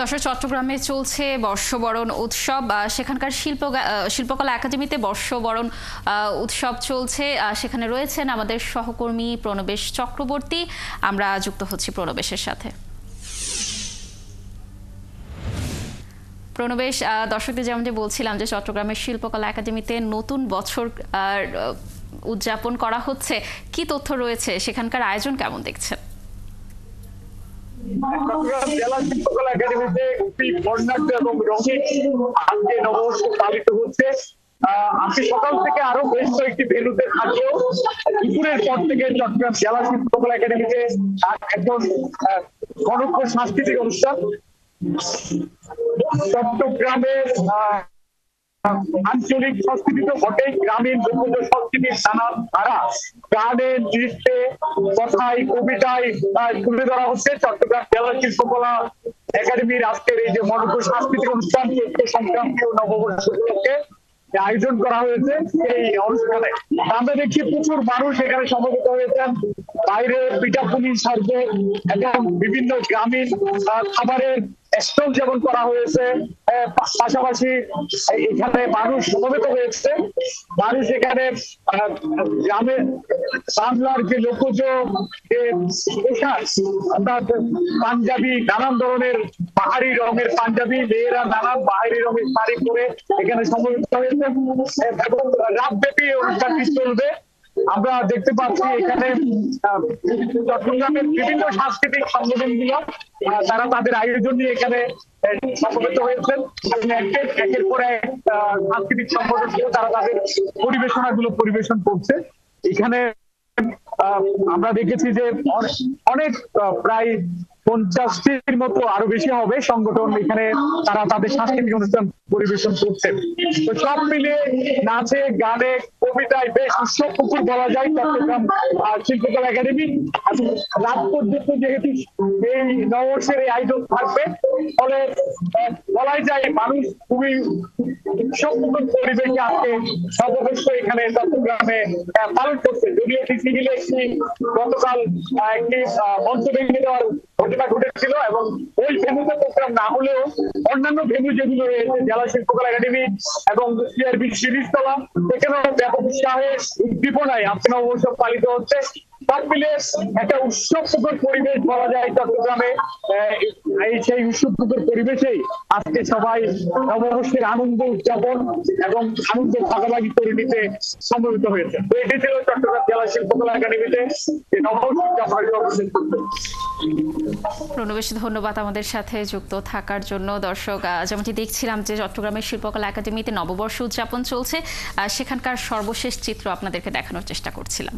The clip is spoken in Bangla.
দর্শক, চট্টগ্রামে চলছে বর্ষবরণ উৎসব। সেখানকার শিল্পকলা একাডেমিতে বর্ষবরণ উৎসব চলছে। সেখানে রয়েছেন আমাদের সহকর্মী প্রণবেশ চক্রবর্তী। আমরা যুক্ত হচ্ছি প্রণবেশের সাথে। প্রণবেশ, দর্শকদের যেমনটি বলছিলাম যে চট্টগ্রামের শিল্পকলা একাডেমিতে নতুন বছর উদযাপন করা হচ্ছে, কি তথ্য রয়েছে, সেখানকার আয়োজন কেমন দেখছেন? চট্টগ্রাম জেলা শিল্পকলা একাডেমিতে খুবই বর্ণাঢ্য এবং রঙিন আজকে নববর্ষ পালিত হচ্ছে। আজকে সকাল থেকে আরো বেশ কয়েকটি ভেন্যুতে থাকলেও দুপুরের পর থেকে চট্টগ্রাম জেলা শিল্পকলা একাডেমিতে একজন গণপ্র সাংস্কৃতিক অনুষ্ঠান। চট্টগ্রামের আঞ্চলিক সংস্কৃতি তো বটেই, গ্রামীণ লোকজ সংস্কৃতির নানা ধারা গানে, নৃত্যে, কথায়, কবিতায় তুলে ধরা হচ্ছে। চট্টগ্রাম জেলা শিল্পকলা একাডেমির আজকের এই যে মনোজ্ঞ সাংস্কৃতিক অনুষ্ঠান চৈত্র সংক্রান্তি ও নববর্ষ উপলক্ষে আয়োজন করা হয়েছে। এই অনুষ্ঠানে আমরা দেখছি প্রচুর মানুষ এখানে সমবেত হয়েছেন। বাইরে পিঠাপুলি সার্ভে এবং বিভিন্ন গ্রামীণ খাবারের স্টল যেমন করা হয়েছে, পাশাপাশি এখানে মানুষ সমবেত হয়েছে। মানুষ এখানে গ্রামের বাংলার যে লোকজ পোশাক, অর্থাৎ পাঞ্জাবি, নানান ধরনের পাহাড়ি রঙের পাঞ্জাবি, মেয়েরা নানান পাহাড়ি রঙের শাড়ি পরে এখানে সমবেত হয়েছে এবং রাতব্যাপী অনুষ্ঠানটি চলবে। আমরা দেখতে পাচ্ছি এখানে চট্টগ্রামের বিভিন্ন সাংস্কৃতিক সংগঠনগুলো তারা তাদের আয়োজন নিয়ে এখানে সমবেত হয়েছেন এবং একের পর এক সাংস্কৃতিক সংগঠনগুলো তারা তাদের পরিবেশনাগুলো পরিবেশন করছে। এখানে আমরা দেখেছি যে অনেক প্রায় 50টির মতো আরো বেশি হবে সংগঠন এখানে তারা তাদের সাংস্কৃতিক অনুষ্ঠান পরিবেশন করছেন। তো সব মিলে নাচে, গানে, কবিতায় বেশ উৎসবমুখর বলা যায় চট্টগ্রাম শিল্পকলা একাডেমি। রাত পর্যন্ত যেহেতু এই নববর্ষের এই আয়োজন থাকবে, ফলে বলাই যায় মানুষ খুবই উৎসবমুখর পরিবেশে আজকে নববর্ষ এখানে চট্টগ্রামে পালন করছে। যদিও সিভিলে গতকাল একটি মঞ্চ ভেঙে দেওয়ার ঘটনা ঘটেছিল এবং ওই ভেন্যুতে প্রোগ্রাম না হলেও অন্যান্য ভেন্যু যেগুলো রয়েছে জেলা শিল্পকলা একাডেমি এবং সিআরবি শিরিষতলা, সেখানেও ব্যাপক উৎসাহে উদ্দীপনায় আজকে নববর্ষ পালিত হচ্ছে। সব মিলে একটা উৎসবমুখর পরিবেশ বলা যায় চট্টগ্রামে। সেই উৎসবমুখর পরিবেশেই আজকে সবাই নববর্ষের আনন্দ উদযাপন এবং আনন্দ ভাগাভাগি করে নিতে সমবেত হয়েছে। তো এটি ছিল চট্টগ্রাম জেলা শিল্পকলা একাডেমিতে নববর্ষ উদযাপন। প্রণবেশ, ধন্যবাদ আমাদের সাথে যুক্ত থাকার জন্য। দর্শক, যেমনটি দেখছিলাম যে চট্টগ্রামের শিল্পকলা একাডেমিতে নববর্ষ উদযাপন চলছে, সেখানকার সর্বশেষ চিত্র আপনাদেরকে দেখানোর চেষ্টা করছিলাম।